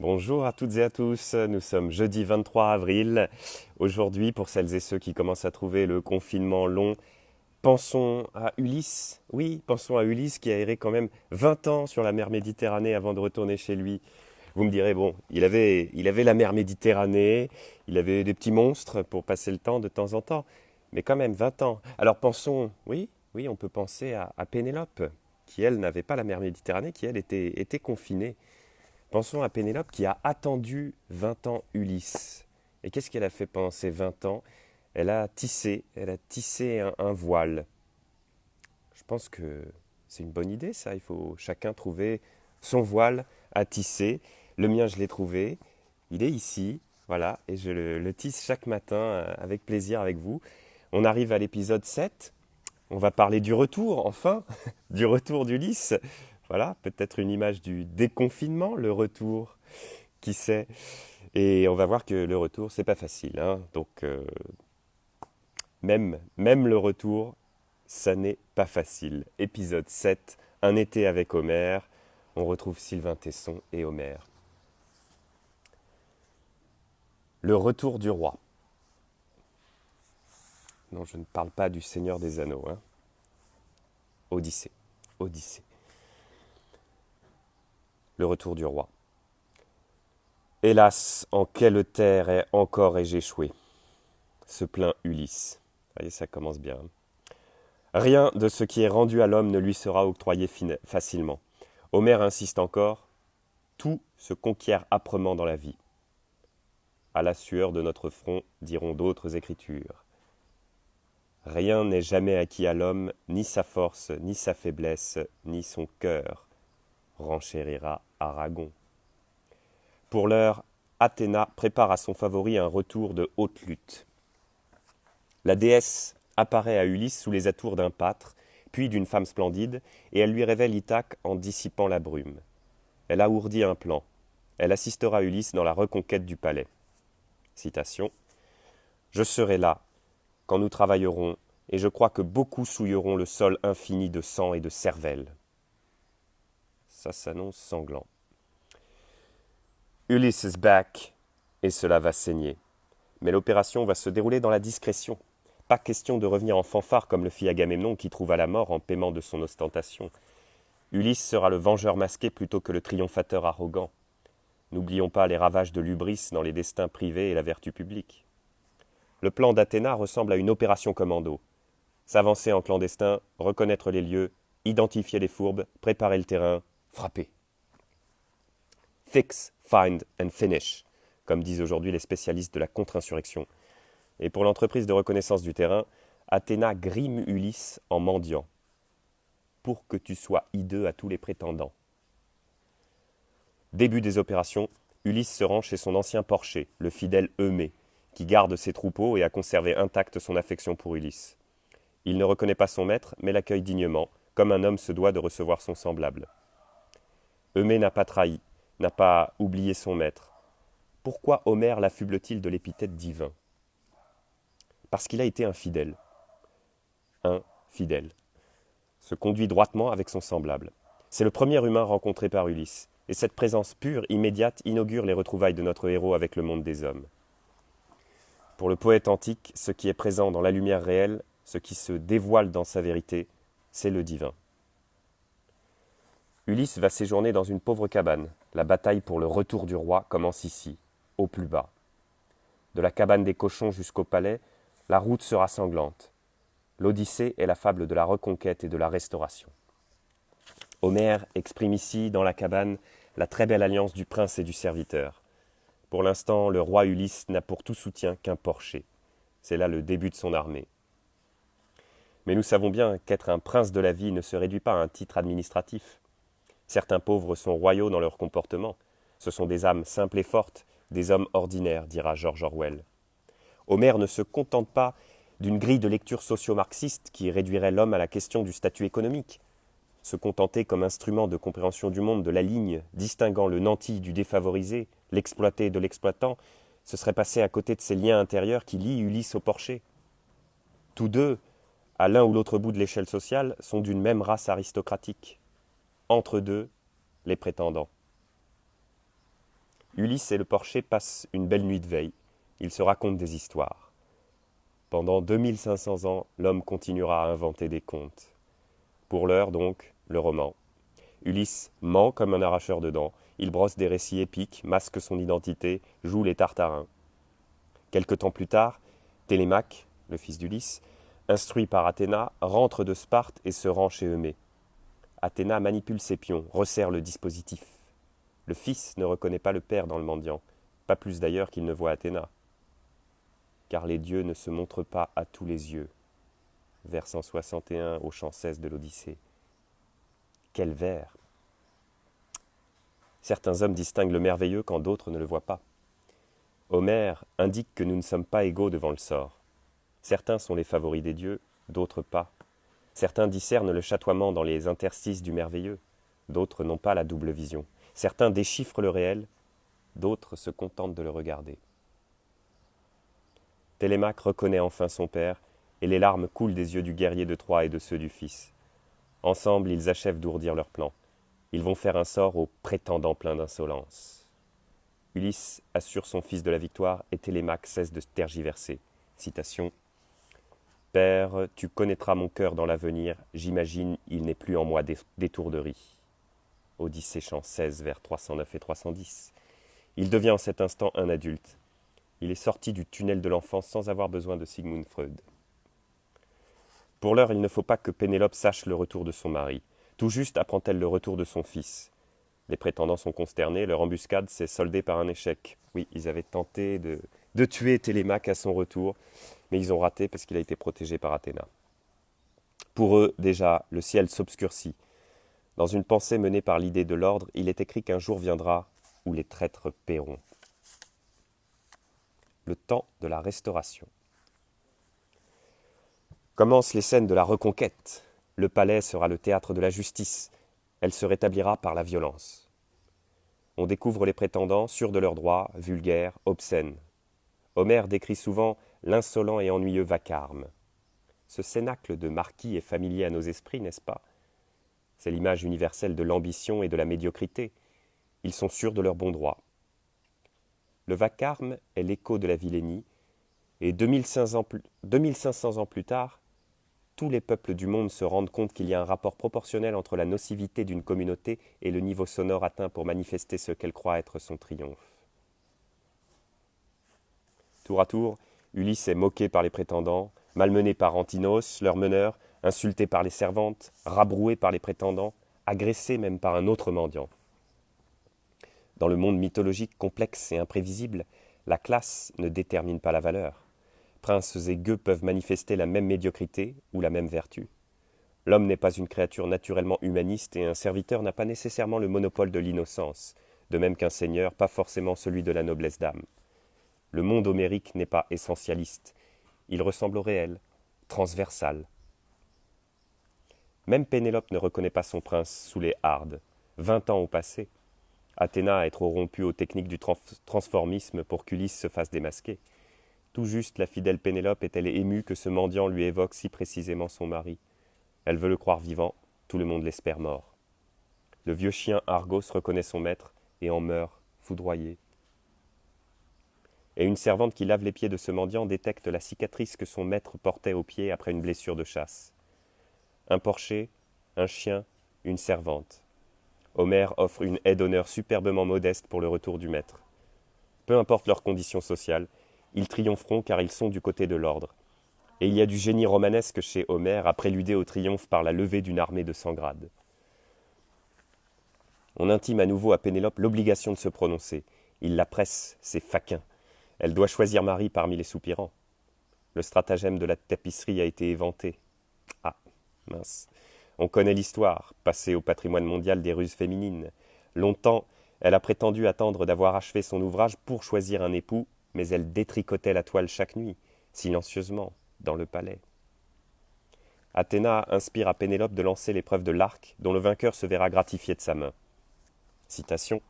Bonjour à toutes et à tous, nous sommes jeudi 23 avril. Aujourd'hui, pour celles et ceux qui commencent à trouver le confinement long, pensons à Ulysse. Oui, pensons à Ulysse qui a erré quand même 20 ans sur la mer Méditerranée avant de retourner chez lui. Vous me direz, bon, il avait la mer Méditerranée, il avait des petits monstres pour passer le temps de temps en temps, mais quand même 20 ans. Alors pensons, oui, on peut penser à Pénélope, qui elle n'avait pas la mer Méditerranée, qui elle était confinée. Pensons à Pénélope qui a attendu 20 ans Ulysse. Et qu'est-ce qu'elle a fait pendant ces 20 ans? Elle a tissé un voile. Je pense que c'est une bonne idée ça, il faut chacun trouver son voile à tisser. Le mien, je l'ai trouvé, il est ici, voilà, et je le tisse chaque matin avec plaisir avec vous. On arrive à l'épisode 7. On va parler du retour, enfin, du retour d'Ulysse. Voilà, peut-être une image du déconfinement, le retour, qui sait. Et on va voir que le retour, c'est pas facile, hein. Donc, même le retour, ça n'est pas facile. Épisode 7, un été avec Homère. On retrouve Sylvain Tesson et Homère. Le retour du roi. Non, je ne parle pas du Seigneur des Anneaux, hein. Odyssée. Odyssée. Le retour du roi. Hélas, en quelle terre encore ai-je échoué se plaint Ulysse. Vous voyez, ça commence bien. Rien de ce qui est rendu à l'homme ne lui sera octroyé facilement. Homère insiste encore. Tout se conquiert âprement dans la vie. À la sueur de notre front, diront d'autres écritures. Rien n'est jamais acquis à l'homme, ni sa force, ni sa faiblesse, ni son cœur, renchérira Aragon. Pour l'heure, Athéna prépare à son favori un retour de haute lutte. La déesse apparaît à Ulysse sous les atours d'un pâtre, puis d'une femme splendide, et elle lui révèle Ithaque en dissipant la brume. Elle a ourdi un plan. Elle assistera Ulysse dans la reconquête du palais. Citation. Je serai là, quand nous travaillerons, et je crois que beaucoup souilleront le sol infini de sang et de cervelle. Ça s'annonce sanglant. Ulysse is back, et cela va saigner. Mais l'opération va se dérouler dans la discrétion. Pas question de revenir en fanfare comme le fit Agamemnon qui trouva la mort en paiement de son ostentation. Ulysse sera le vengeur masqué plutôt que le triomphateur arrogant. N'oublions pas les ravages de l'hubris dans les destins privés et la vertu publique. Le plan d'Athéna ressemble à une opération commando. S'avancer en clandestin, reconnaître les lieux, identifier les fourbes, préparer le terrain, frapper. Fix, find and finish, comme disent aujourd'hui les spécialistes de la contre-insurrection. Et pour l'entreprise de reconnaissance du terrain, Athéna grime Ulysse en mendiant, pour que tu sois hideux à tous les prétendants. Début des opérations, Ulysse se rend chez son ancien porcher, le fidèle Eumée, qui garde ses troupeaux et a conservé intacte son affection pour Ulysse. Il ne reconnaît pas son maître, mais l'accueille dignement, comme un homme se doit de recevoir son semblable. Eumée n'a pas trahi, n'a pas oublié son maître. Pourquoi Homère l'affuble-t-il de l'épithète divin? Parce qu'il a été infidèle. Infidèle. Se conduit droitement avec son semblable. C'est le premier humain rencontré par Ulysse, et cette présence pure, immédiate, inaugure les retrouvailles de notre héros avec le monde des hommes. Pour le poète antique, ce qui est présent dans la lumière réelle, ce qui se dévoile dans sa vérité, c'est le divin. Ulysse va séjourner dans une pauvre cabane. La bataille pour le retour du roi commence ici, au plus bas. De la cabane des cochons jusqu'au palais, la route sera sanglante. L'Odyssée est la fable de la reconquête et de la restauration. Homère exprime ici, dans la cabane, la très belle alliance du prince et du serviteur. Pour l'instant, le roi Ulysse n'a pour tout soutien qu'un porcher. C'est là le début de son armée. Mais nous savons bien qu'être un prince de la vie ne se réduit pas à un titre administratif. Certains pauvres sont royaux dans leur comportement. Ce sont des âmes simples et fortes, des hommes ordinaires, dira George Orwell. Homère ne se contente pas d'une grille de lecture socio-marxiste qui réduirait l'homme à la question du statut économique. Se contenter comme instrument de compréhension du monde de la ligne distinguant le nanti du défavorisé, l'exploité de l'exploitant, ce serait passer à côté de ces liens intérieurs qui lient Ulysse au porcher. Tous deux, à l'un ou l'autre bout de l'échelle sociale, sont d'une même race aristocratique. Entre deux, les prétendants. Ulysse et le porcher passent une belle nuit de veille. Ils se racontent des histoires. Pendant 2500 ans, l'homme continuera à inventer des contes. Pour l'heure, donc, le roman. Ulysse ment comme un arracheur de dents. Il brosse des récits épiques, masque son identité, joue les Tartarins. Quelque temps plus tard, Télémaque, le fils d'Ulysse, instruit par Athéna, rentre de Sparte et se rend chez Eumée. Athéna manipule ses pions, resserre le dispositif. Le fils ne reconnaît pas le père dans le mendiant, pas plus d'ailleurs qu'il ne voit Athéna. Car les dieux ne se montrent pas à tous les yeux. Vers 161 au chant 16 de l'Odyssée. Quel vers! Certains hommes distinguent le merveilleux quand d'autres ne le voient pas. Homère indique que nous ne sommes pas égaux devant le sort. Certains sont les favoris des dieux, d'autres pas. Certains discernent le chatoiement dans les interstices du merveilleux, d'autres n'ont pas la double vision. Certains déchiffrent le réel, d'autres se contentent de le regarder. Télémaque reconnaît enfin son père, et les larmes coulent des yeux du guerrier de Troie et de ceux du fils. Ensemble, ils achèvent d'ourdir leur plan. Ils vont faire un sort au prétendant plein d'insolence. Ulysse assure son fils de la victoire et Télémaque cesse de tergiverser. Citation. « Père, tu connaîtras mon cœur dans l'avenir, j'imagine il n'est plus en moi d'étourderie. » Odyssée chant 16 vers 309 et 310. Il devient en cet instant un adulte. Il est sorti du tunnel de l'enfance sans avoir besoin de Sigmund Freud. Pour l'heure, il ne faut pas que Pénélope sache le retour de son mari. Tout juste apprend-elle le retour de son fils. Les prétendants sont consternés, leur embuscade s'est soldée par un échec. Oui, ils avaient tenté de tuer Télémaque à son retour, mais ils ont raté parce qu'il a été protégé par Athéna. Pour eux, déjà, le ciel s'obscurcit. Dans une pensée menée par l'idée de l'ordre, il est écrit qu'un jour viendra où les traîtres paieront. Le temps de la restauration. Commencent les scènes de la reconquête. Le palais sera le théâtre de la justice. Elle se rétablira par la violence. On découvre les prétendants sûrs de leurs droits, vulgaires, obscènes. Homère décrit souvent l'insolent et ennuyeux vacarme. Ce cénacle de marquis est familier à nos esprits, n'est-ce pas? C'est l'image universelle de l'ambition et de la médiocrité. Ils sont sûrs de leurs bons droits. Le vacarme est l'écho de la vilainie, et 2500 ans plus tard, tous les peuples du monde se rendent compte qu'il y a un rapport proportionnel entre la nocivité d'une communauté et le niveau sonore atteint pour manifester ce qu'elle croit être son triomphe. Tour à tour, Ulysse est moqué par les prétendants, malmené par Antinos, leur meneur, insulté par les servantes, rabroué par les prétendants, agressé même par un autre mendiant. Dans le monde mythologique complexe et imprévisible, la classe ne détermine pas la valeur. Princes et gueux peuvent manifester la même médiocrité ou la même vertu. L'homme n'est pas une créature naturellement humaniste et un serviteur n'a pas nécessairement le monopole de l'innocence, de même qu'un seigneur, pas forcément celui de la noblesse d'âme. Le monde homérique n'est pas essentialiste, il ressemble au réel, transversal. Même Pénélope ne reconnaît pas son prince sous les hardes. 20 ans ont passé. Athéna est trop rompue aux techniques du transformisme pour qu'Ulysse se fasse démasquer. Tout juste la fidèle Pénélope est-elle émue que ce mendiant lui évoque si précisément son mari. Elle veut le croire vivant, tout le monde l'espère mort. Le vieux chien Argos reconnaît son maître et en meurt, foudroyé. Et une servante qui lave les pieds de ce mendiant détecte la cicatrice que son maître portait aux pieds après une blessure de chasse. Un porcher, un chien, une servante. Homère offre une aide d'honneur superbement modeste pour le retour du maître. Peu importe leurs conditions sociales, ils triompheront car ils sont du côté de l'ordre. Et il y a du génie romanesque chez Homère à préluder au triomphe par la levée d'une armée de 100 grades. On intime à nouveau à Pénélope l'obligation de se prononcer. Il la presse, c'est faquin. Elle doit choisir Marie parmi les soupirants. Le stratagème de la tapisserie a été éventé. Ah, mince. On connaît l'histoire, passée au patrimoine mondial des ruses féminines. Longtemps, elle a prétendu attendre d'avoir achevé son ouvrage pour choisir un époux, mais elle détricotait la toile chaque nuit, silencieusement, dans le palais. Athéna inspire à Pénélope de lancer l'épreuve de l'arc, dont le vainqueur se verra gratifié de sa main. Citation.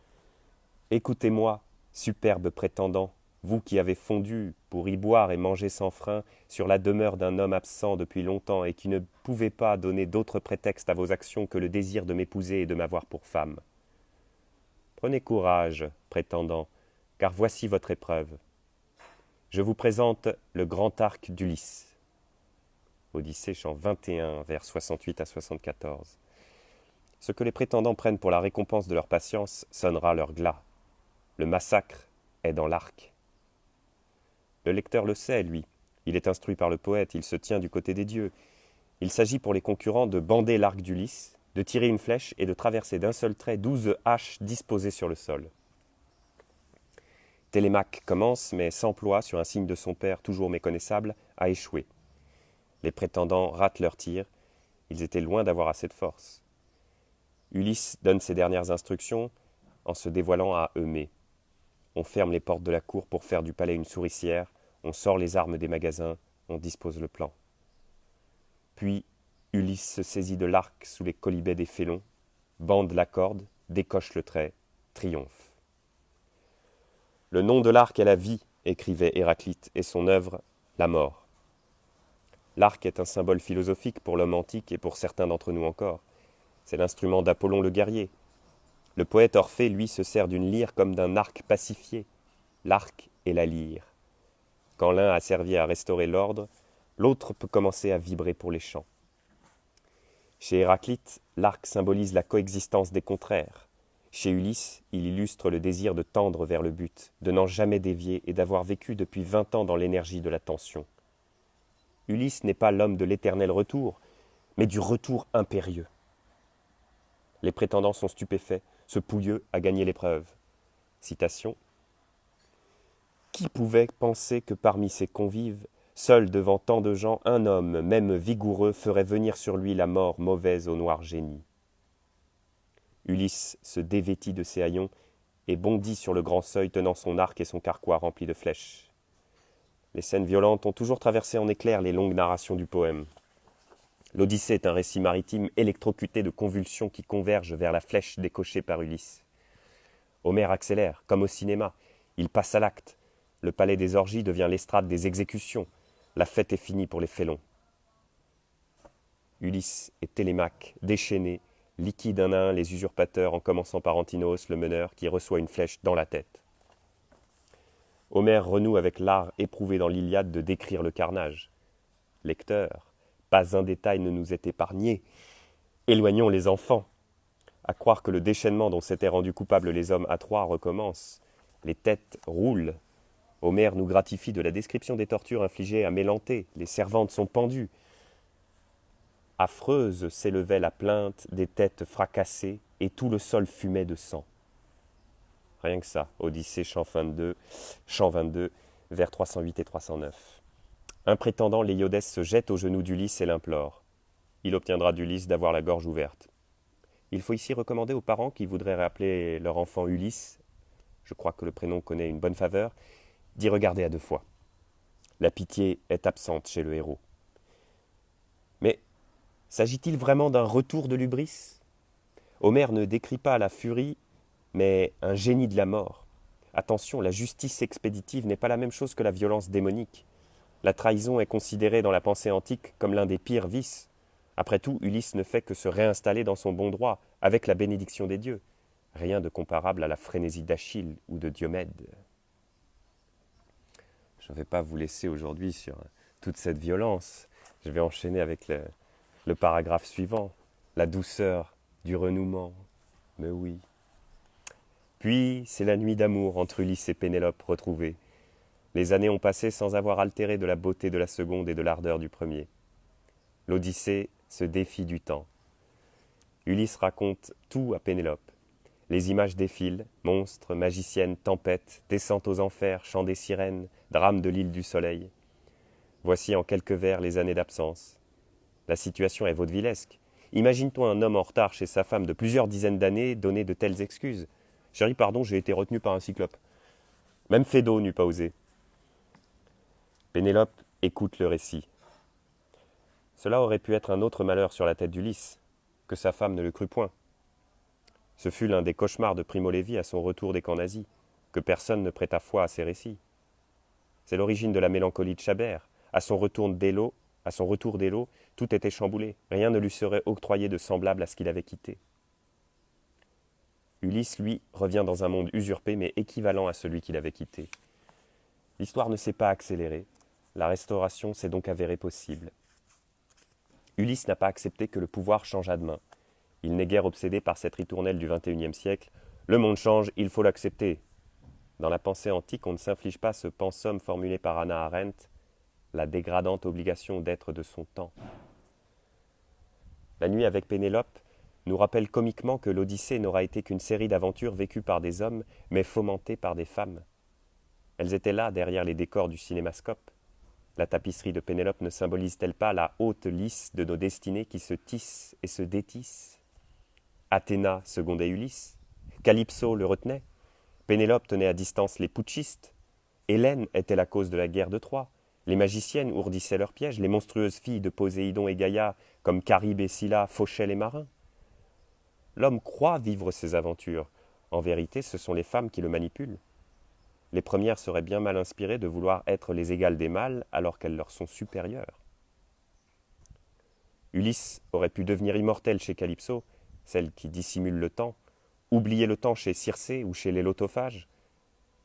« Écoutez-moi, superbe prétendant, vous qui avez fondu pour y boire et manger sans frein sur la demeure d'un homme absent depuis longtemps et qui ne pouvez pas donner d'autre prétexte à vos actions que le désir de m'épouser et de m'avoir pour femme. Prenez courage, prétendant, car voici votre épreuve. Je vous présente le grand arc d'Ulysse. Odyssée, chant 21, vers 68 à 74. Ce que les prétendants prennent pour la récompense de leur patience sonnera leur glas. Le massacre est dans l'arc. Le lecteur le sait, lui. Il est instruit par le poète, il se tient du côté des dieux. Il s'agit pour les concurrents de bander l'arc d'Ulysse, de tirer une flèche et de traverser d'un seul trait 12 haches disposées sur le sol. Télémaque commence, mais s'emploie, sur un signe de son père toujours méconnaissable, à échouer. Les prétendants ratent leur tir, ils étaient loin d'avoir assez de force. Ulysse donne ses dernières instructions en se dévoilant à Eumée. On ferme les portes de la cour pour faire du palais une souricière, on sort les armes des magasins, on dispose le plan. Puis Ulysse se saisit de l'arc sous les quolibets des félons, bande la corde, décoche le trait, triomphe. Le nom de l'arc est la vie, écrivait Héraclite, et son œuvre, la mort. L'arc est un symbole philosophique pour l'homme antique et pour certains d'entre nous encore. C'est l'instrument d'Apollon le guerrier. Le poète Orphée, lui, se sert d'une lyre comme d'un arc pacifié. L'arc et la lyre. Quand l'un a servi à restaurer l'ordre, l'autre peut commencer à vibrer pour les chants. Chez Héraclite, l'arc symbolise la coexistence des contraires. Chez Ulysse, il illustre le désir de tendre vers le but, de n'en jamais dévier et d'avoir vécu depuis 20 ans dans l'énergie de la tension. Ulysse n'est pas l'homme de l'éternel retour, mais du retour impérieux. Les prétendants sont stupéfaits, ce pouilleux a gagné l'épreuve. Citation. Qui pouvait penser que parmi ses convives, seul devant tant de gens, un homme, même vigoureux, ferait venir sur lui la mort mauvaise au noir génie. Ulysse se dévêtit de ses haillons et bondit sur le grand seuil tenant son arc et son carquois remplis de flèches. Les scènes violentes ont toujours traversé en éclairs les longues narrations du poème. L'Odyssée est un récit maritime électrocuté de convulsions qui convergent vers la flèche décochée par Ulysse. Homère accélère, comme au cinéma. Il passe à l'acte. Le palais des orgies devient l'estrade des exécutions. La fête est finie pour les félons. Ulysse et Télémaque, déchaînés, liquident un à un les usurpateurs en commençant par Antinous, le meneur, qui reçoit une flèche dans la tête. Homère renoue avec l'art éprouvé dans l'Iliade de décrire le carnage. Lecteur, pas un détail ne nous est épargné. Éloignons les enfants. À croire que le déchaînement dont s'étaient rendus coupables les hommes à Troie recommence. Les têtes roulent. Homère nous gratifie de la description des tortures infligées à Mélantée. Les servantes sont pendues. Affreuse s'élevait la plainte des têtes fracassées et tout le sol fumait de sang. Rien que ça, Odyssée, chant 22, vers 308 et 309. Un prétendant, Léiodès, se jette aux genoux d'Ulysse et l'implore. Il obtiendra d'Ulysse d'avoir la gorge ouverte. Il faut ici recommander aux parents qui voudraient rappeler leur enfant Ulysse, je crois que le prénom connaît une bonne faveur, d'y regarder à 2 fois. La pitié est absente chez le héros. Mais s'agit-il vraiment d'un retour de l'hubris ? Homère ne décrit pas la furie, mais un génie de la mort. Attention, la justice expéditive n'est pas la même chose que la violence démonique. La trahison est considérée dans la pensée antique comme l'un des pires vices. Après tout, Ulysse ne fait que se réinstaller dans son bon droit, avec la bénédiction des dieux. Rien de comparable à la frénésie d'Achille ou de Diomède. Je ne vais pas vous laisser aujourd'hui sur toute cette violence. Je vais enchaîner avec le paragraphe suivant. La douceur du renouement. Mais oui. Puis, c'est la nuit d'amour entre Ulysse et Pénélope retrouvée. Les années ont passé sans avoir altéré de la beauté de la seconde et de l'ardeur du premier. L'Odyssée se défie du temps. Ulysse raconte tout à Pénélope. Les images défilent, monstres, magiciennes, tempêtes, descente aux enfers, chant des sirènes, drame de l'île du soleil. Voici en quelques vers les années d'absence. La situation est vaudevillesque. Imagine-toi un homme en retard chez sa femme de plusieurs dizaines d'années donner de telles excuses. « Chérie, pardon, j'ai été retenu par un cyclope. » Même Phédo n'eût pas osé. Pénélope écoute le récit. Cela aurait pu être un autre malheur sur la tête d'Ulysse, que sa femme ne le crut point. Ce fut l'un des cauchemars de Primo Levi à son retour des camps nazis, que personne ne prêta foi à ses récits. C'est l'origine de la mélancolie de Chabert. À son retour d'Élo, tout était chamboulé. Rien ne lui serait octroyé de semblable à ce qu'il avait quitté. Ulysse, lui, revient dans un monde usurpé mais équivalent à celui qu'il avait quitté. L'histoire ne s'est pas accélérée, la restauration s'est donc avérée possible. Ulysse n'a pas accepté que le pouvoir changeât de main. Il n'est guère obsédé par cette ritournelle du XXIe siècle. Le monde change, il faut l'accepter. Dans la pensée antique, on ne s'inflige pas ce pensum formulé par Hannah Arendt, la dégradante obligation d'être de son temps. La nuit avec Pénélope nous rappelle comiquement que l'Odyssée n'aura été qu'une série d'aventures vécues par des hommes, mais fomentées par des femmes. Elles étaient là, derrière les décors du cinémascope. La tapisserie de Pénélope ne symbolise-t-elle pas la haute lisse de nos destinées qui se tissent et se détissent? Athéna secondait Ulysse, Calypso le retenait, Pénélope tenait à distance les putschistes, Hélène était la cause de la guerre de Troie, les magiciennes ourdissaient leurs pièges, les monstrueuses filles de Poséidon et Gaïa, comme Caribe et Scylla, fauchaient les marins. L'homme croit vivre ses aventures. En vérité, ce sont les femmes qui le manipulent. Les premières seraient bien mal inspirées de vouloir être les égales des mâles alors qu'elles leur sont supérieures. Ulysse aurait pu devenir immortel chez Calypso, celle qui dissimule le temps, oublier le temps chez Circé ou chez les lotophages.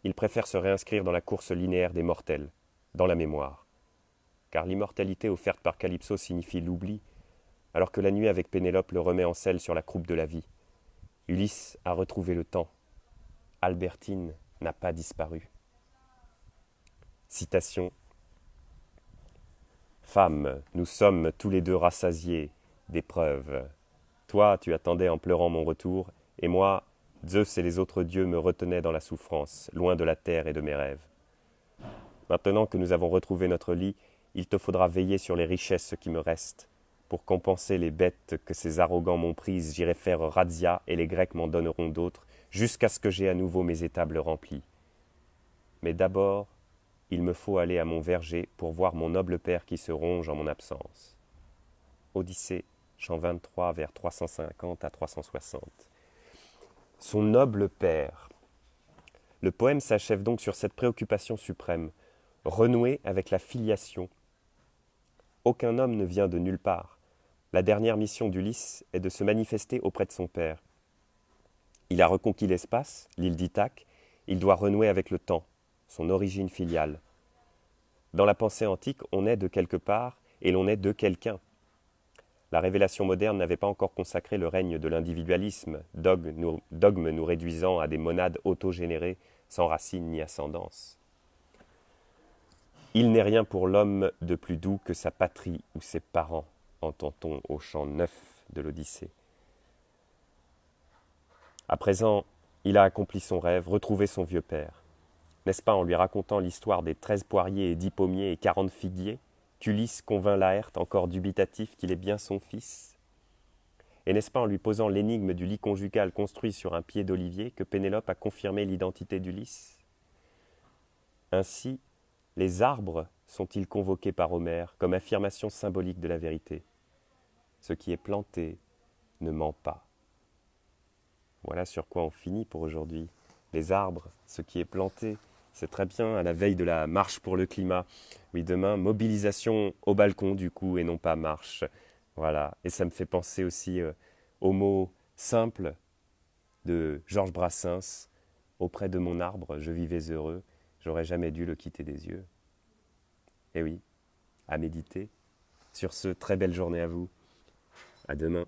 Il préfère se réinscrire dans la course linéaire des mortels, dans la mémoire. Car l'immortalité offerte par Calypso signifie l'oubli, alors que la nuit avec Pénélope le remet en selle sur la croupe de la vie. Ulysse a retrouvé le temps. Albertine n'a pas disparu. Citation. Femme, nous sommes tous les deux rassasiés d'épreuves. Toi, tu attendais en pleurant mon retour, et moi, Zeus et les autres dieux me retenaient dans la souffrance, loin de la terre et de mes rêves. Maintenant que nous avons retrouvé notre lit, il te faudra veiller sur les richesses qui me restent. Pour compenser les bêtes que ces arrogants m'ont prises, j'irai faire razzia et les Grecs m'en donneront d'autres, jusqu'à ce que j'aie à nouveau mes étables remplies. Mais d'abord, il me faut aller à mon verger pour voir mon noble père qui se ronge en mon absence. Odyssée, chant 23, vers 350 à 360. Son noble père. Le poème s'achève donc sur cette préoccupation suprême, renouer avec la filiation. Aucun homme ne vient de nulle part. La dernière mission d'Ulysse est de se manifester auprès de son père. Il a reconquis l'espace, l'île d'Ithaque, il doit renouer avec le temps, son origine filiale. Dans la pensée antique, on est de quelque part et l'on est de quelqu'un. La révélation moderne n'avait pas encore consacré le règne de l'individualisme, dogme nous réduisant à des monades autogénérées, sans racine ni ascendance. Il n'est rien pour l'homme de plus doux que sa patrie ou ses parents, entend-on au chant 9 de l'Odyssée. À présent, il a accompli son rêve, retrouvé son vieux père. N'est-ce pas en lui racontant l'histoire des 13 poiriers et 10 pommiers et 40 figuiers qu'Ulysse convainc Laërte, encore dubitatif, qu'il est bien son fils? Et n'est-ce pas en lui posant l'énigme du lit conjugal construit sur un pied d'olivier que Pénélope a confirmé l'identité d'Ulysse? Ainsi, les arbres sont-ils convoqués par Homère comme affirmation symbolique de la vérité? Ce qui est planté ne ment pas. Voilà sur quoi on finit pour aujourd'hui. Les arbres, ce qui est planté, c'est très bien à la veille de la marche pour le climat. Oui, demain, mobilisation au balcon du coup et non pas marche. Voilà, et ça me fait penser aussi au mot simple de Georges Brassens. Auprès de mon arbre, je vivais heureux, j'aurais jamais dû le quitter des yeux. Et oui, à méditer. Sur ce, très belle journée à vous. À demain.